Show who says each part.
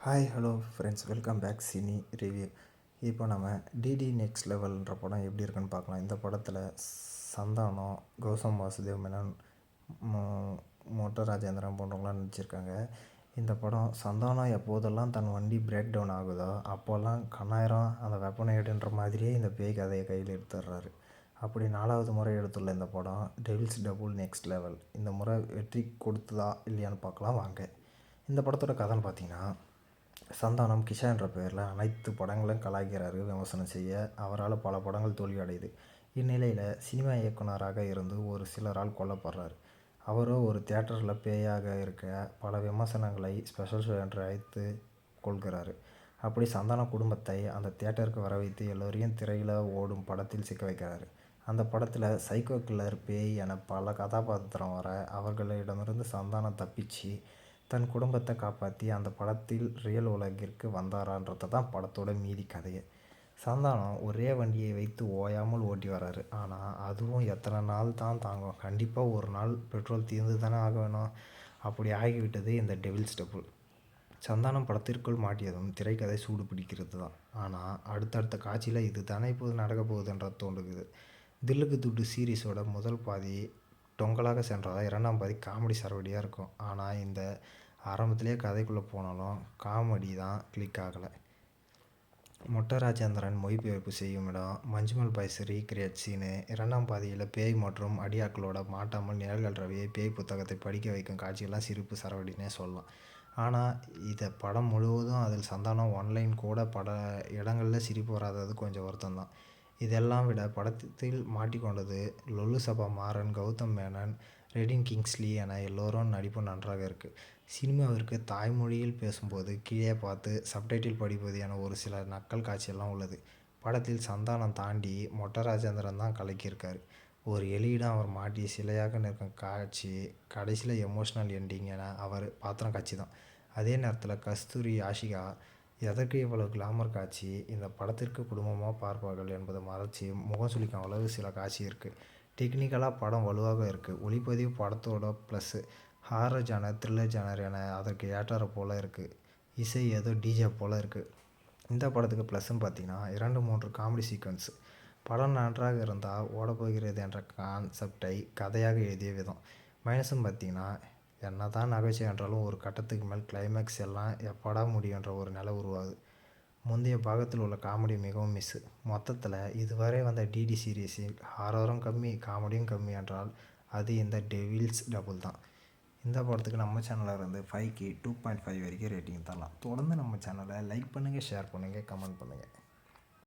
Speaker 1: Hi hello friends, welcome back cine review. இப்போ நம்ம DD next லெவல்ன்ற படம் எப்படி இருக்குன்னு பார்க்கலாம். இந்த படத்தில் சந்தானம், கௌதம் வாசுதேவ் மேனன், மொட்ட ராஜேந்திரன் போன்றவங்களாம் நடிச்சிருக்காங்க. இந்த படம் சந்தானம் எப்போதெல்லாம் தன் வண்டி பிரேக் டவுன் ஆகுதோ அப்போல்லாம் கண்ணாயிரம் அந்த வெப்பனை எடுன்ற மாதிரியே இந்த பேய் கதையை கையில் எடுத்துடுறாரு. அப்படி 4வது முறை எடுத்துள்ள இந்த படம் டெவில்ஸ் டபுள் நெக்ஸ்ட் லெவல் இந்த முறை வெற்றி கொடுத்ததா இல்லையான்னு பார்க்கலாம் வாங்க. இந்த படத்தோட கதைன்னு பார்த்தீங்கன்னா, சந்தானம் கிஷா என்ற பெயரில் அனைத்து படங்களும் கலாய்க்கிறாரு. விமர்சனம் செய்ய அவரால் பல படங்கள் தோல்வி அடையுது. இந்நிலையில் சினிமா இயக்குனராக இருந்து ஒரு சிலரால் கொல்லப்படுறார். அவரோ ஒரு தியேட்டரில் பேயாக இருக்க பல விமர்சனங்களை ஸ்பெஷல் ஷோ என்று அழைத்து கொள்கிறார். அப்படி சந்தான குடும்பத்தை அந்த தியேட்டருக்கு வர வைத்து எல்லோரையும் திரையில் ஓடும் படத்தில் சிக்க வைக்கிறார். அந்த படத்தில் சைக்கோ கில்லர், பேய் என பல கதாபாத்திரம் வர அவர்களிடமிருந்து சந்தானம் தப்பிச்சு தன் குடும்பத்தை காப்பாற்றி அந்த படத்தில் ரியல் உலகிற்கு வந்தாரான்றது தான் படத்தோட மீதி கதையை. சந்தானம் ஒரே வண்டியை வைத்து ஓயாமல் ஓட்டி வர்றாரு. ஆனால் அதுவும் எத்தனை நாள் தான் தாங்கும்? கண்டிப்பாக ஒரு நாள் பெட்ரோல் தீர்ந்து தானே ஆக வேணும். அப்படி ஆகிவிட்டது இந்த டெவில்ஸ் டபுள். சந்தானம் படத்திற்குள் மாட்டியதும் திரைக்கதை சூடு பிடிக்கிறது தான். ஆனால் அடுத்தடுத்த காட்சியில் இது தானே இப்போது நடக்க போகுதுன்ற தோன்றுகிறது. தில்லுக்கு துட்டு சீரீஸோட முதல் பாதி டொங்கலாக சென்றதால் 2ஆம் பாதி காமெடி சரவடியாக இருக்கும். ஆனால் இந்த ஆரம்பத்திலே கதைக்குள்ளே போனாலும் காமெடி தான் கிளிக் ஆகலை. மொட்ட ராஜேந்திரன் மொழிபெயர்ப்பு செய்யும் இடம், மஞ்சுமல் பாய்ஸ் ரீக்ரியேட் சீனு, 2ஆம் பாதியில் பேய் மற்றும் அடியாட்களோட மாட்டாமல் நிழல்கள் ரவியை பேய் புத்தகத்தை படிக்க வைக்கும் காட்சியெல்லாம் சிரிப்பு சரவடினே சொல்லலாம். ஆனால் இதை படம் முழுவதும் அதில் சந்தானம் ஒன்லைன் கூட பட இடங்களில் சிரிப்பு வராதது கொஞ்சம் வருத்தம் தான். இதெல்லாம் விட படத்தில் மாட்டிக்கொண்டது லொல்லு சபா மாறன், கௌதம் மேனன், ரெடின் கிங்ஸ்லி என எல்லோரும் நடிப்பு நன்றாக இருக்குது. சினிமாவிற்கு தாய்மொழியில் பேசும்போது கீழே பார்த்து சப்டைட்டில் படிப்பது என ஒரு சில நக்கல் காட்சியெல்லாம் உள்ளது. படத்தில் சந்தானம் தாண்டி மொட்ட ராஜேந்திரன் தான் கலக்கியிருக்காரு. ஒரு எலியிடம் அவர் மாட்டி சிலையாக நிற்கும் காட்சி கடைசியில் எமோஷ்னல் எண்டிங் என அவர் பாத்திரம் காட்சி தான். அதே நேரத்தில் கஸ்தூரி, யாஷிகா எதற்கு இவ்வளவு கிளாமர் காட்சி? இந்த படத்திற்கு குடும்பமாக பார்ப்பார்கள் என்பதை மறைச்சி முகம் சுளிக்கும் அளவு சில காட்சி இருக்குது. டெக்னிக்கலாக படம் வலுவாக இருக்குது. ஒளிப்பதிவு படத்தோட plus. Horror genre, thriller genre என அதற்கு ஏற்றாறு போல் இருக்குது. இசை ஏதோ டிஜே போல் இருக்குது. இந்த படத்துக்கு ப்ளஸ்ன்னு பார்த்தீங்கன்னா 2-3 காமெடி சீக்வன்ஸு. படம் நன்றாக இருந்தால் ஓடப்போகிறது என்ற கான்செப்டை கதையாக எழுதிய விதம். மைனஸ்ன்னு பார்த்தீங்கன்னா, என்ன தான் நகைச்சுவை என்றாலும் ஒரு கட்டத்துக்கு மேல் கிளைமேக்ஸ் எல்லாம் எப்படா முடியுன்ற ஒரு நிலை உருவாகுது. முந்தைய பாகத்தில் உள்ள காமெடி மிகவும் மிஸ்ஸு. மொத்தத்தில் இதுவரை வந்த டிடி சீரீஸில் ஹாரரும் கம்மி, காமெடியும் கம்மி என்றால் அது இந்த டெவில்ஸ் டபுள் தான். இந்த படத்துக்கு நம்ம சேனலில் இருந்து 5க்கு 2.5 வரைக்கும் ரேட்டிங் தரலாம். தொடர்ந்து நம்ம சேனலை லைக் பண்ணுங்கள், ஷேர் பண்ணுங்கள், கமெண்ட் பண்ணுங்கள்.